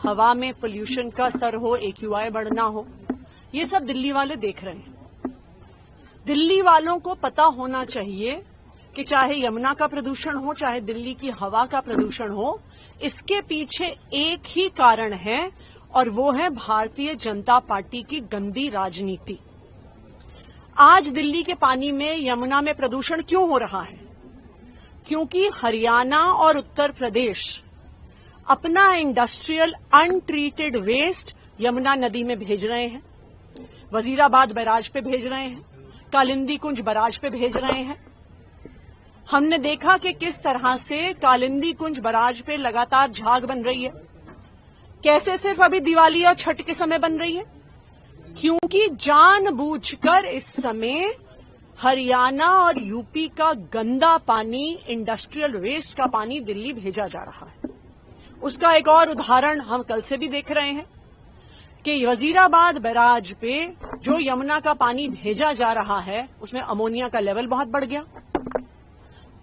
हवा में पोल्यूशन का स्तर हो, AQI बढ़ना हो, ये सब दिल्ली वाले देख रहे हैं। दिल्ली वालों को पता होना चाहिए कि चाहे यमुना का प्रदूषण हो, चाहे दिल्ली की हवा का प्रदूषण हो, इसके पीछे एक ही कारण है और वो है भारतीय जनता पार्टी की गंदी राजनीति। आज दिल्ली के पानी में, यमुना में प्रदूषण क्यों हो रहा है? क्योंकि हरियाणा और उत्तर प्रदेश अपना इंडस्ट्रियल अनट्रीटेड वेस्ट यमुना नदी में भेज रहे हैं, वजीराबाद बैराज पे भेज रहे हैं, कालिंदी कुंज बैराज पे भेज रहे हैं। हमने देखा कि किस तरह से कालिंदी कुंज बैराज पे लगातार झाग बन रही है, कैसे सिर्फ अभी दिवाली और छठ के समय बन रही है, क्योंकि जानबूझकर इस समय हरियाणा और यूपी का गंदा पानी, इंडस्ट्रियल वेस्ट का पानी दिल्ली भेजा जा रहा है। उसका एक और उदाहरण हम कल से भी देख रहे हैं कि वजीराबाद बैराज पे जो यमुना का पानी भेजा जा रहा है, उसमें अमोनिया का लेवल बहुत बढ़ गया।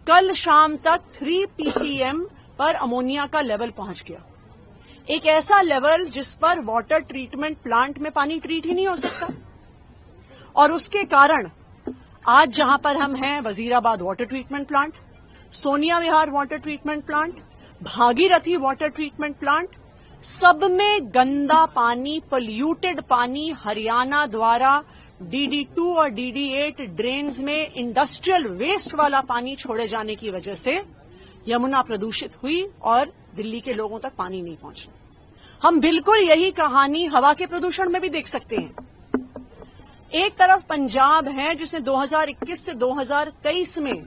कल शाम तक 3 ppm पर अमोनिया का लेवल पहुंच गया, एक ऐसा लेवल जिस पर वाटर ट्रीटमेंट प्लांट में पानी ट्रीट ही नहीं हो सकता। और उसके कारण आज जहां पर हम हैं, Wazirabad water treatment plant, Sonia Vihar water treatment plant, Bhagirathi water treatment plant, सब में गंदा पानी, पोल्यूटेड पानी हरियाणा द्वारा DD2 और DD8 ड्रेन्स में इंडस्ट्रियल वेस्ट वाला पानी छोड़े जाने की वजह से यमुना प्रदूषित हुई और दिल्ली के लोगों तक पानी नहीं पहुंचा। हम बिल्कुल यही कहानी हवा के प्रदूषण में भी देख सकते हैं। एक तरफ पंजाब है जिसने 2021 से 2023 में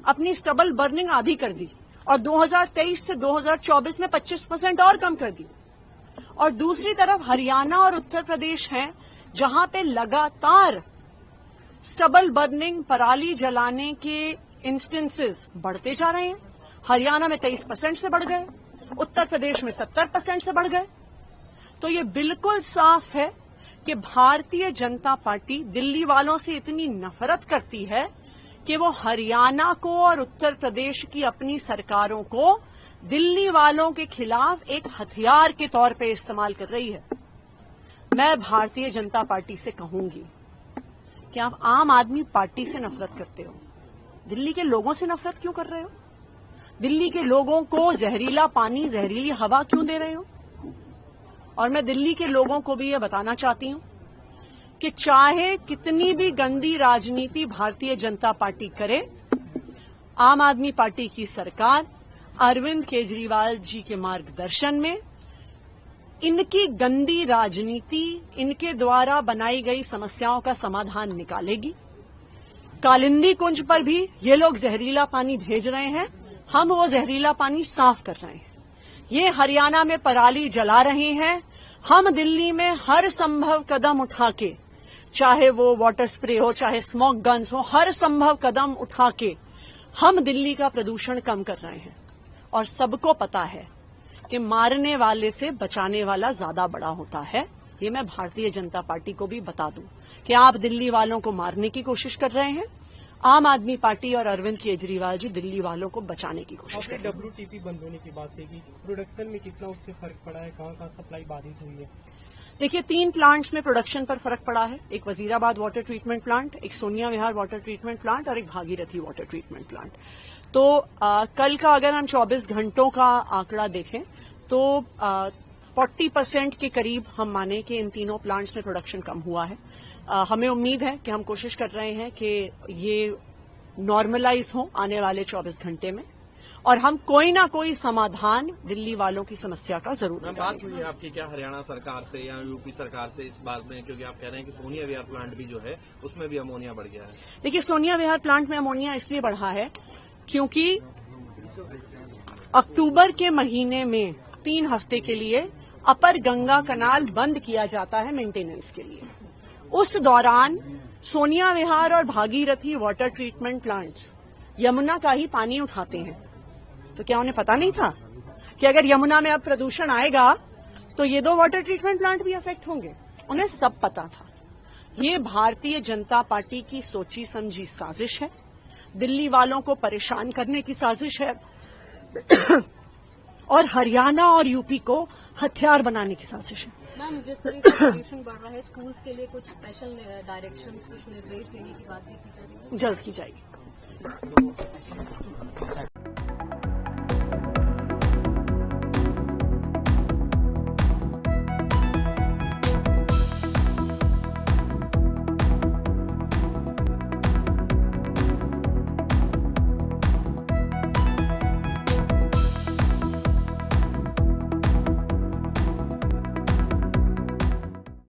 अपनी स्टबल बर्निंग आधी कर दी और 2023 से 2024 में 25% और कम कर दी, और दूसरी तरफ हरियाणा और उत्तर प्रदेश हैं जहां पे लगातार स्टबल बर्निंग, पराली जलाने के इंस्टेंसेस बढ़ते जा रहे हैं। हरियाणा में 23% से बढ़ गए, उत्तर प्रदेश में 70% से बढ़ गए। तो ये बिल्कुल साफ है कि भारतीय जनता पार्टी दिल्ली वालों से इतनी नफरत करती है कि वो हरियाणा को और उत्तर प्रदेश की अपनी सरकारों को दिल्ली वालों के खिलाफ एक हथियार के तौर पे इस्तेमाल कर रही है। मैं भारतीय जनता पार्टी से कहूंगी कि आप आम आदमी पार्टी से नफरत करते हो, दिल्ली के लोगों से नफरत क्यों कर रहे हो? दिल्ली के लोगों को जहरीला पानी, जहरीली हवा क्यों दे रहे हो? और मैं दिल्ली के लोगों को भी यह बताना चाहती हूं कि चाहे कितनी भी गंदी राजनीति भारतीय जनता पार्टी करे, आम आदमी पार्टी की सरकार अरविंद केजरीवाल जी के मार्गदर्शन में इनकी गंदी राजनीति, इनके द्वारा बनाई गई समस्याओं का समाधान निकालेगी। कालिंदी कुंज पर भी ये लोग जहरीला पानी भेज रहे हैं, हम वो जहरीला पानी साफ कर रहे हैं। ये हरियाणा में पराली जला रहे हैं, हम दिल्ली में हर संभव कदम उठा के, चाहे वो वाटर स्प्रे हो, चाहे स्मोक गन्स हो, हर संभव कदम उठा के हम दिल्ली का प्रदूषण कम कर रहे हैं। और सबको पता है कि मारने वाले से बचाने वाला ज्यादा बड़ा होता है। ये मैं भारतीय जनता पार्टी को भी बता दूं कि आप दिल्ली वालों को मारने की कोशिश कर रहे हैं, आम आदमी पार्टी और अरविंद केजरीवाल जी दिल्ली वालों को बचाने की कोशिश कर रहे हैं। WTP बंद होने की बात है कि प्रोडक्शन में कितना उससे फर्क पड़ा है, कहां सप्लाई बाधित हुई है? देखिए, 3 प्लांट्स में प्रोडक्शन पर फर्क पड़ा है। एक वजीराबाद वाटर ट्रीटमेंट प्लांट, एक Sonia Vihar water treatment plant और एक भागीरथी वाटर ट्रीटमेंट प्लांट। तो कल का अगर हम 24 घंटों का आंकड़ा देखें तो 40% के करीब हम माने कि इन तीनों प्लांट्स में प्रोडक्शन कम हुआ है। हमें उम्मीद है कि हम कोशिश कर रहे हैं कि ये नॉर्मलाइज हो आने वाले 24 घंटे में, और हम कोई ना कोई समाधान दिल्ली वालों की समस्या का जरूर निकालेंगे। बात हुई है आपकी क्या हरियाणा सरकार से या यूपी सरकार से इस बात में, क्योंकि आप कह रहे हैं कि सोनिया विहार प्लांट भी जो है उसमें भी अमोनिया बढ़ गया है? देखिए, सोनिया विहार प्लांट में अमोनिया इसलिए बढ़ा है क्योंकि अक्टूबर के महीने में 3 हफ्ते के लिए अपर गंगा कनाल बंद किया जाता है मेंटेनेंस के लिए। उस दौरान सोनिया विहार और Bhagirathi water treatment plants Yamuna का ही पानी उठाते हैं। तो क्या उन्हें पता नहीं था कि अगर यमुना में अब प्रदूषण आएगा तो ये 2 वाटर ट्रीटमेंट प्लांट भी अफेक्ट होंगे? उन्हें सब पता था। ये भारतीय जनता पार्टी की सोची समझी साजिश है, दिल्ली वालों को परेशान करने की साजिश है और हरियाणा और यूपी को हथियार बनाने की साजिश है। मैम, जिस तरह से पोल्यूशन बढ़ रहा है, स्कूल्स के लिए कुछ स्पेशल डायरेक्शंस, कुछ निर्देश देने की बात भी की जा रही है? जल्द की जाएगी।